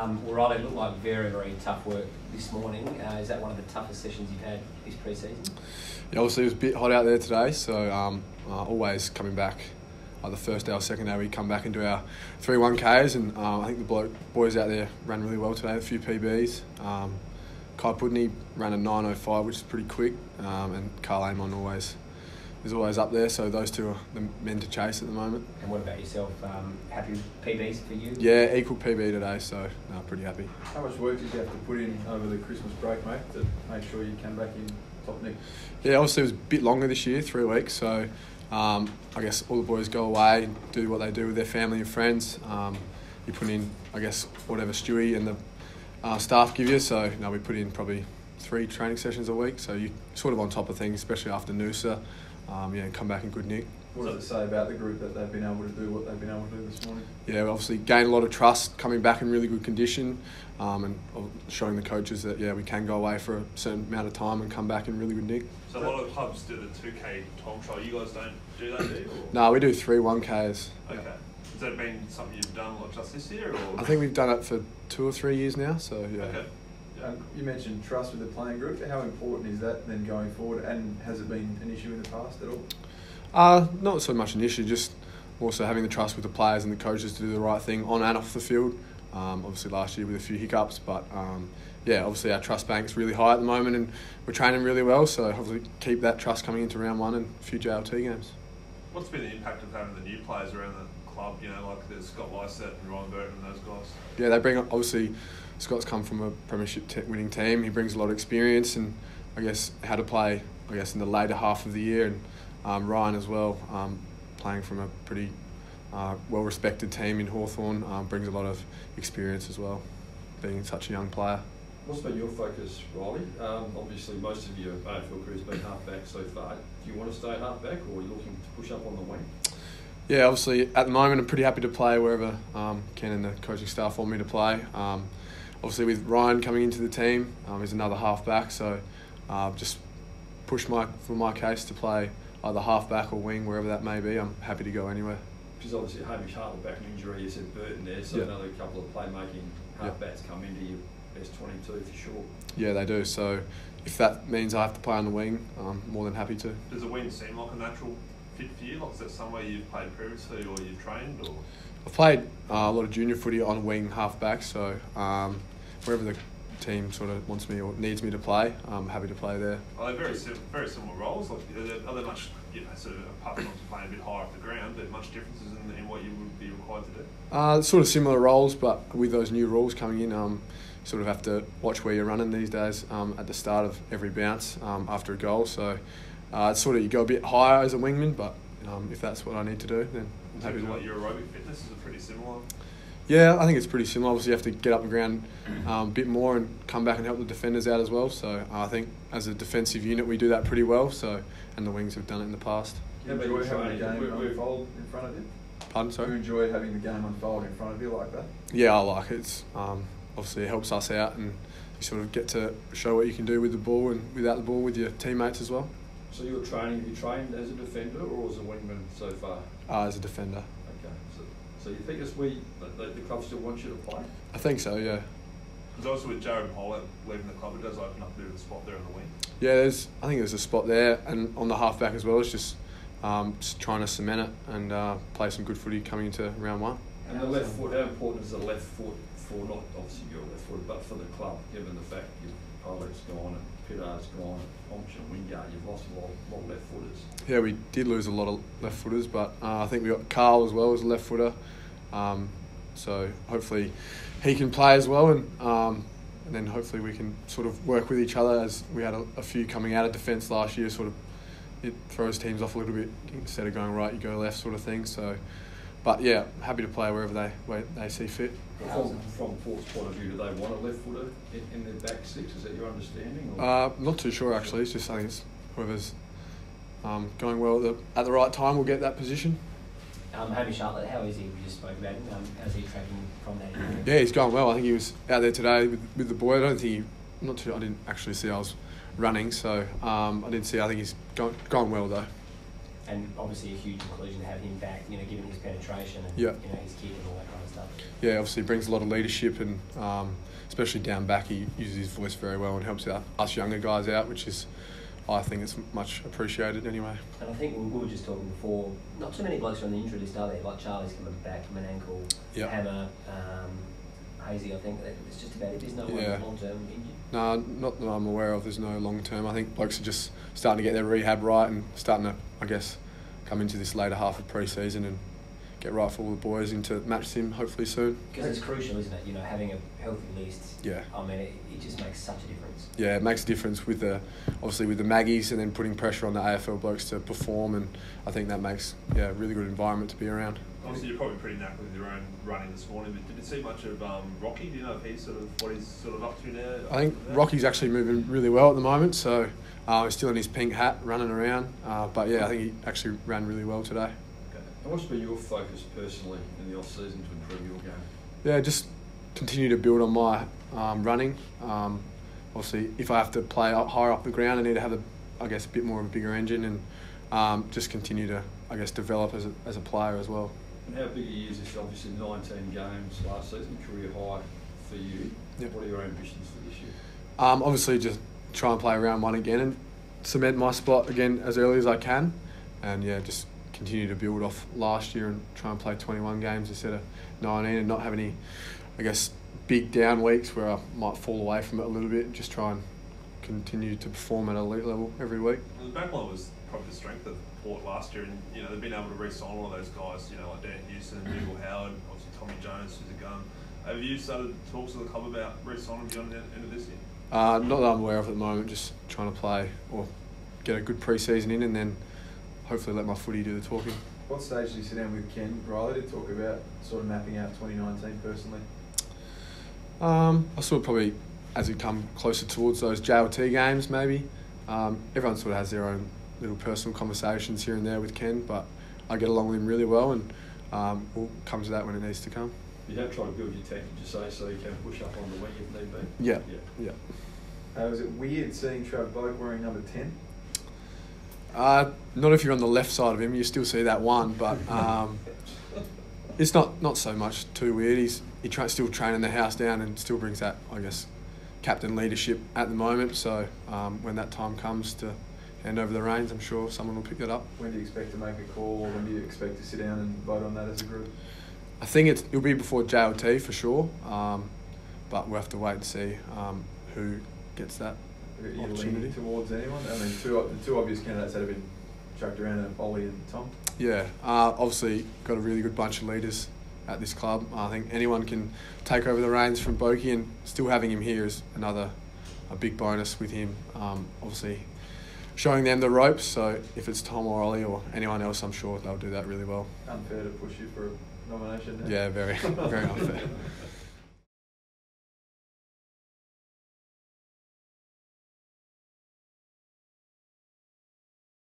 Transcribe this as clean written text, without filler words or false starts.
Well, it looked like very, very tough work this morning. Is that one of the toughest sessions you've had this pre-season? Yeah, obviously it was a bit hot out there today, so always coming back. The first day or second day we come back and do our 3 1Ks, and I think the boys out there ran really well today, a few PBs. Kai Pudney ran a 9:05, which is pretty quick, and Carl Amon is always up there, so those two are the men to chase at the moment. And what about yourself? Happy with PBs for you? Yeah, equal PB today, so pretty happy. How much work did you have to put in over the Christmas break, mate, to make sure you came back in top nick? Yeah, obviously it was a bit longer this year, 3 weeks, so I guess all the boys go away and do what they do with their family and friends. You put in, I guess, whatever Stewie and the staff give you, so we put in probably 3 training sessions a week, so you're sort of on top of things, especially after Noosa. And come back in good nick. What does it say about the group that they've been able to do what they've been able to do this morning? Yeah, we obviously gained a lot of trust coming back in really good condition, and showing the coaches that we can go away for a certain amount of time and come back in really good nick. So a lot of clubs do the 2K time trial. You guys don't do that, do you? No, we do 3 1Ks. Okay. Has that been something you've done just this year? Or? I think we've done it for 2 or 3 years now, so yeah. Okay. You mentioned trust with the playing group. How important is that then going forward, and has it been an issue in the past at all? Not so much an issue, just also having the trust with the players and the coaches to do the right thing on and off the field. Obviously last year with a few hiccups, but obviously our trust bank's really high at the moment and we're training really well, so hopefully keep that trust coming into round 1 and a few JLT games. What's been the impact of having the new players around the club, like there's Scott Lysett and Ryan Burton and those guys? Yeah, they bring, obviously Scott's come from a premiership winning team. He brings a lot of experience and I guess how to play in the later half of the year, and Ryan as well, playing from a pretty well-respected team in Hawthorn, brings a lot of experience as well, being such a young player. What's been your focus, Riley? Obviously most of your AFL career has been half-back so far. Do you want to stay half-back, or are you looking to push up on the wing? Yeah, obviously at the moment I'm pretty happy to play wherever Ken and the coaching staff want me to play. Obviously with Ryan coming into the team, he's another half-back, so just push for my case to play either half-back or wing, wherever that may be. I'm happy to go anywhere. Because obviously Hamish Hartley back in injury, you said Burton there, so another couple of playmaking half-backs come into your best 22 for sure. Yeah, they do, so if that means I have to play on the wing, I'm more than happy to. Does the wing seem like a natural fit for you? Like, is that somewhere you've played previously or you've trained? Or? I've played a lot of junior footy on wing half-back, so wherever the team sort of wants me or needs me to play, I'm happy to play there. Are they very similar roles? Like, are there much, sort of apart from playing a bit higher off the ground, but much differences in what you would be required to do? Sort of similar roles, but with those new rules coming in, sort of have to watch where you're running these days at the start of every bounce after a goal. So it's sort of, you go a bit higher as a wingman, but if that's what I need to do, then I'm happy to do it. Your aerobic fitness, is it pretty similar? Yeah, I think it's pretty similar. Obviously, you have to get up the ground a bit more and come back and help the defenders out as well. So I think as a defensive unit, we do that pretty well. So, and the wings have done it in the past. Do you enjoy having the game unfold in front of you? Pardon, sorry? Do you enjoy having the game unfold in front of you like that? Yeah, I like it. It's, obviously, it helps us out, and you sort of get to show what you can do with the ball and without the ball with your teammates as well. So have you trained as a defender or as a wingman so far? As a defender. Okay. So you think the club still wants you to play? I think so, yeah. Because also with Jared Pollard leaving the club, it does open up a bit of a spot there on the wing. Yeah, I think there's a spot there, and on the half-back as well. It's just trying to cement it and play some good footy coming into round 1. And the left foot, how important is the left foot for, not obviously your left foot, but for the club, given the fact Pollard's gone and Pittard's gone and Omch and Wingard, you've lost a lot of left footers. Yeah, we did lose a lot of left footers, but I think we got Carl as well as a left footer. So hopefully he can play as well, and then hopefully we can sort of work with each other, as we had a few coming out of defence last year. Sort of it throws teams off a little bit, instead of going right you go left sort of thing. So, but yeah, happy to play wherever they see fit. From Port's point of view, do they want a left footer in their back six? Is that your understanding? Not too sure actually. It's just, I think it's whoever's going well at the right time will get that position. Hamish Hartley, how is he? We just spoke about him. How's he tracking from that injury? Yeah, he's going well. I think he was out there today with the boy. I didn't actually see. I was running, so I didn't see. I think he's gone well though. and obviously a huge inclusion to have him back, given his penetration and Yeah. his kick and all that kind of stuff. Yeah, obviously brings a lot of leadership and especially down back, he uses his voice very well and helps us younger guys out, which is, I think it's much appreciated anyway. And I think we were just talking before, not too many blokes are on the injury list, are there? Like Charlie's coming back from an ankle, Yep. Hammer, Hazy, I think that's just about it. There's no one long-term injured. No, not that I'm aware of. There's no long term. I think blokes are just starting to get their rehab right and starting to, I guess, come into this later half of pre-season and get right for all the boys into match sim hopefully soon. Because it's crucial, isn't it? Having a healthy list. Yeah. I mean, it just makes such a difference. Yeah, it makes a difference with obviously with the Maggies and then putting pressure on the AFL blokes to perform, and I think that makes a really good environment to be around. Obviously, you're probably pretty knackered with your own running this morning, but did you see much of Rocky? Do you know if he's what he's up to now? I think Rocky's actually moving really well at the moment, so he's still in his pink hat running around. But yeah, I think he actually ran really well today. Okay. And what's been your focus personally in the off-season to improve your game? Yeah, just continue to build on my running. Obviously, if I have to play up higher up the ground, I need to have a bit more of a bigger engine, and just continue to, develop as a player as well. And how big a year is this? Obviously 19 games last season, career high for you. Yep. What are your ambitions for this year? Obviously just try and play round one again and cement my spot again as early as I can, and just continue to build off last year and try and play 21 games instead of 19 and not have any, big down weeks where I might fall away from it a little bit and just try and continue to perform at an elite level every week. Well, the backline was probably the strength of Port last year, and they've been able to re-sign all of those guys, like Dan Houston, Dougal Howard, obviously Tommy Jones, who's a gun. Have you started talks with the club about re-signing beyond the end of this year? Not that I'm aware of at the moment, just trying to play or get a good pre-season in and then hopefully let my footy do the talking. What stage did you sit down with Ken Riley to talk about sort of mapping out 2019 personally? I sort of probably, as we come closer towards those JLT games maybe, everyone sort of has their own little personal conversations here and there with Ken, but I get along with him really well, and we'll come to that when it needs to come. You have tried to build your tank, did you say, so you can push up on the wing if need be? Yeah. Was it weird seeing Trav Boak wearing number 10? Not if you're on the left side of him, you still see that one, but it's not so much too weird. He's still training the house down and still brings that, captain leadership at the moment. So when that time comes to hand over the reins, I'm sure someone will pick that up. When do you expect to make a call, or when do you expect to sit down and vote on that as a group? I think it'll be before JLT for sure, but we'll have to wait and see who gets that You're opportunity. leaning towards anyone? I mean, the two obvious candidates that have been chucked around are Ollie and Tom. Yeah, obviously got a really good bunch of leaders at this club. I think anyone can take over the reins from Boakey, and still having him here is a big bonus with him. Obviously showing them the ropes, so if it's Tom or Ollie or anyone else, I'm sure they'll do that really well. Unfair to push you for a nomination now. Yeah, very, very unfair.